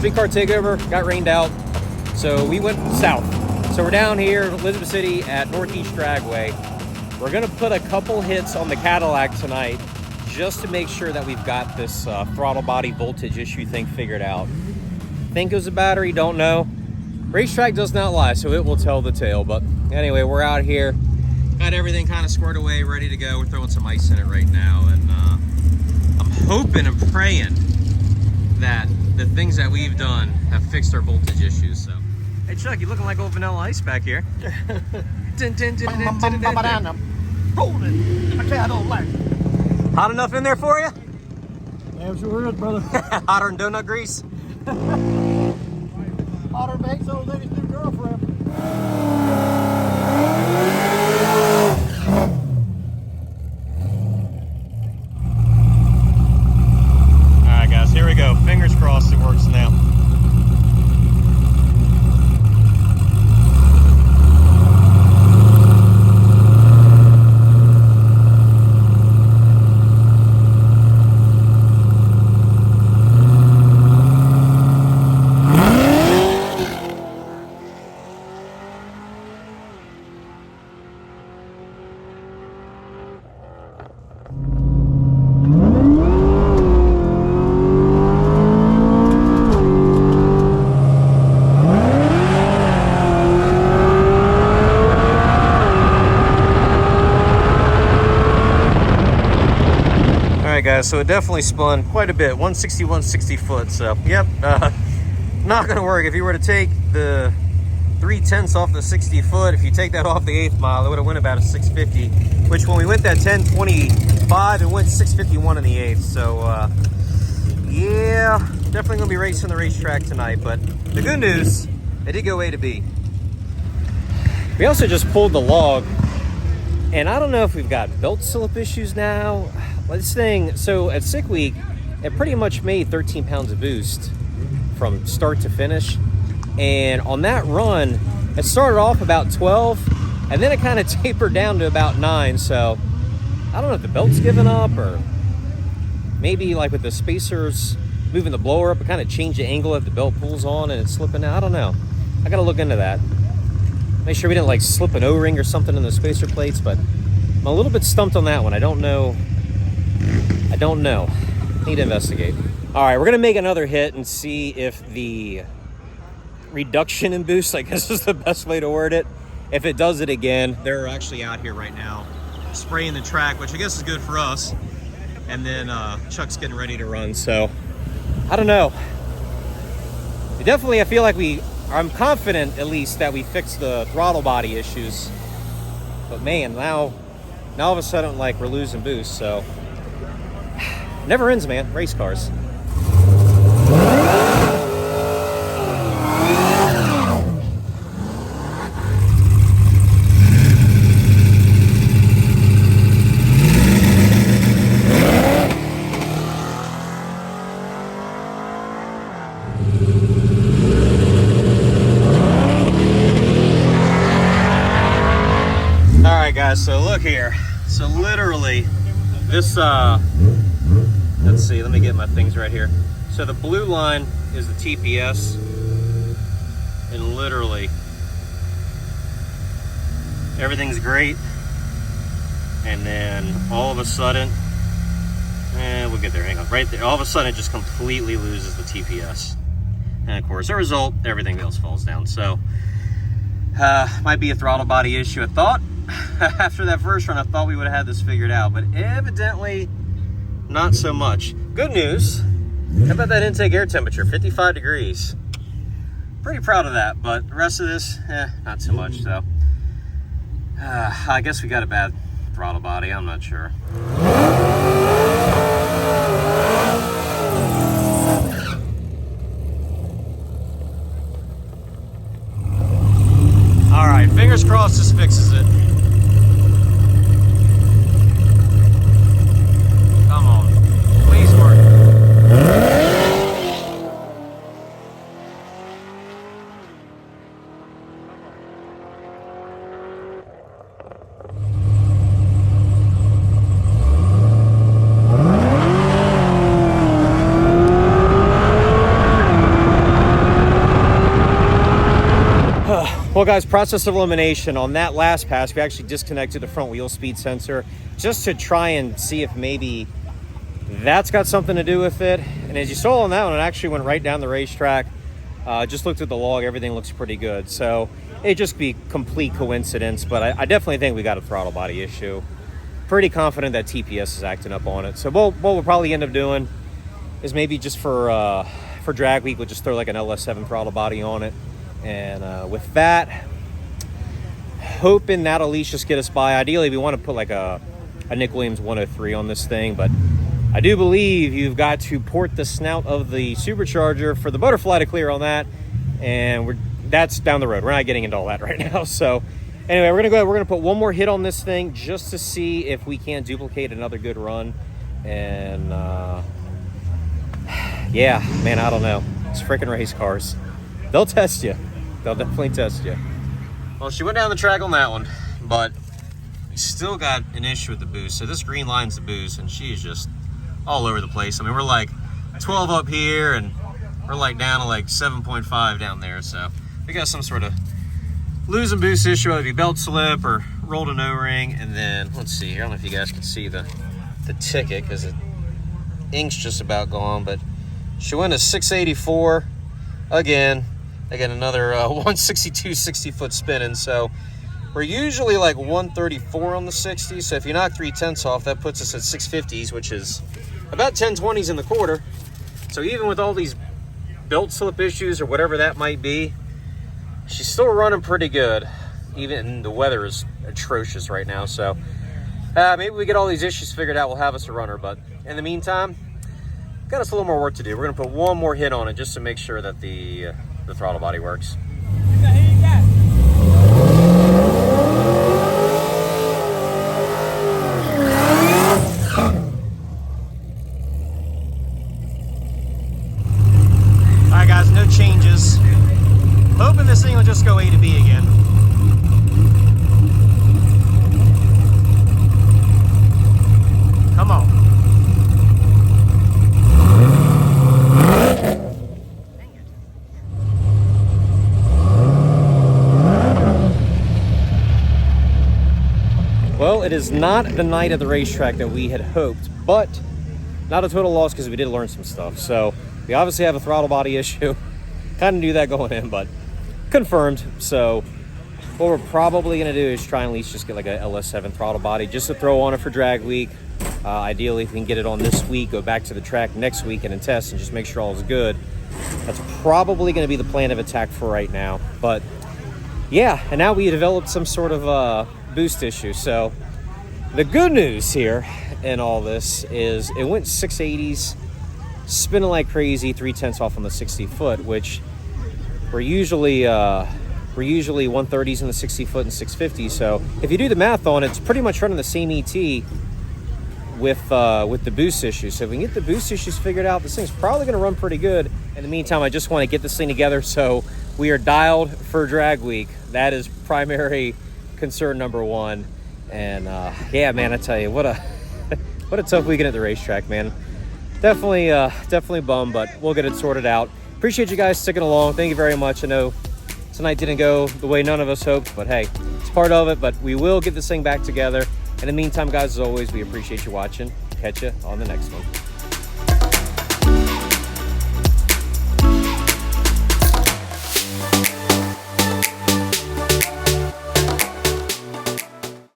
streetcar takeover, got rained out, so we went south. So we're down here in Elizabeth City at Northeast Dragway. We're gonna put a couple hits on the Cadillac tonight just to make sure that we've got this throttle body voltage issue thing figured out. Think it was a battery, don't know. Racetrack does not lie, so it will tell the tale. But anyway, we're out here, got everything kind of squared away, ready to go. We're throwing some ice in it right now, and I'm hoping and praying that the things that we've done have fixed our voltage issues. So, hey Chuck, you looking like old Vanilla Ice back here. Rolling. I can't, I don't like it. Hot enough in there for you? Damn sure is, brother. Hotter than donut grease? Hotter than Exo's and his new girlfriend. Alright guys, here we go. Fingers crossed it works now. Guys, so it definitely spun quite a bit, 160, 160 foot. So yep, not gonna work. If you were to take the 3/10 off the 60 foot, if you take that off the 8th mile, it would have went about a 650, which when we went that 1025, it went 651 in the 8th. So yeah, definitely gonna be racing the racetrack tonight. But the good news, it did go A to B. We also just pulled the log, and I don't know if we've got belt slip issues now. This thing, so at Sick Week, it pretty much made 13 pounds of boost from start to finish. And on that run, it started off about 12, and then it kind of tapered down to about 9. So I don't know if the belt's given up, or maybe like with the spacers moving the blower up, it kind of changed the angle that the belt pulls on and it's slipping out. I don't know. I got to look into that. Make sure we didn't like slip an O-ring or something in the spacer plates, but I'm a little bit stumped on that one. I don't know. Need to investigate. All right, we're gonna make another hit and see if the reduction in boost, I guess is the best way to word it, if it does it again. They're actually out here right now spraying the track, which I guess is good for us. And then Chuck's getting ready to run. So I don't know. Definitely, I feel like I'm confident at least that we fixed the throttle body issues. But man, now all of a sudden, like, we're losing boost. So never ends, man. Race cars. All right, guys. So look here. So literally, this. Let's see, let me get my things right here. So the blue line is the TPS, and literally everything's great, and then all of a sudden, we'll get there, hang on, right there, all of a sudden it just completely loses the TPS. And of course, the result, everything else falls down. So, might be a throttle body issue. I thought, after that first run, I thought we would have had this figured out, but evidently, not so much. Good news, how about that intake air temperature, 55 degrees. Pretty proud of that, but the rest of this, not so much. So I guess we got a bad throttle body, I'm not sure. All right, fingers crossed this fixes it. Come on, please work. Well guys, process of elimination. On that last pass, we actually disconnected the front wheel speed sensor just to try and see if maybe that's got something to do with it. And as you saw on that one, it actually went right down the racetrack. Just looked at the log, everything looks pretty good. So it'd just be complete coincidence, but I definitely think we got a throttle body issue. Pretty confident that TPS is acting up on it. So what we'll probably end up doing is maybe just for drag week, we'll just throw like an LS7 throttle body on it. And with that, hoping that'll at least just get us by. Ideally, we want to put like a Nick Williams 103 on this thing, but I do believe you've got to port the snout of the supercharger for the butterfly to clear on that, and that's down the road. We're not getting into all that right now. So anyway, we're gonna put one more hit on this thing just to see if we can duplicate another good run. And yeah, man, I don't know. It's freaking race cars. They'll test you. They'll definitely test you. Well, she went down the track on that one, but we still got an issue with the boost. So this green line's the boost, and she's just all over the place. I mean, we're like 12 up here, and we're like down to like 7.5 down there. So we got some sort of losing boost issue, whether it be belt slip or rolled an O-ring. And then, let's see here. I don't know if you guys can see the ticket because the ink's just about gone, but she went to 684 again. Another 162 60-foot spinning. So we're usually like 134 on the 60. So if you knock 3/10 off, that puts us at 650s, which is about 1020s in the quarter. So even with all these belt slip issues or whatever that might be, she's still running pretty good. Even the weather is atrocious right now. So maybe we get all these issues figured out, we'll have us a runner. But in the meantime, got us a little more work to do. We're gonna put one more hit on it just to make sure that the throttle body works. Alright guys, no changes. Hoping this thing will just go A to B again. Come on. Well, it is not the night at the racetrack that we had hoped, but not a total loss because we did learn some stuff. So we obviously have a throttle body issue. Kind of knew that going in, but confirmed. So what we're probably going to do is try and at least just get like a LS7 throttle body just to throw on it for drag week. Ideally, if we can get it on this week, go back to the track next week and test and just make sure all is good. That's probably going to be the plan of attack for right now. But yeah, and now we developed some sort of boost issue. So the good news here in all this is it went 680s, spinning like crazy, 3/10 off on the 60 foot, which we're usually 130s in the 60 foot and 650. So if you do the math on it, it's pretty much running the same ET with the boost issues. So if we can get the boost issues figured out, this thing's probably going to run pretty good. In the meantime, I just want to get this thing together so we are dialed for drag week. That is primary concern number one. And yeah, man, I tell you, what a tough weekend at the racetrack, man. Definitely bummed, but we'll get it sorted out. Appreciate you guys sticking along. Thank you very much. I know tonight didn't go the way none of us hoped, but hey, it's part of it. But we will get this thing back together. In the meantime, guys, as always, we appreciate you watching. Catch you on the next one.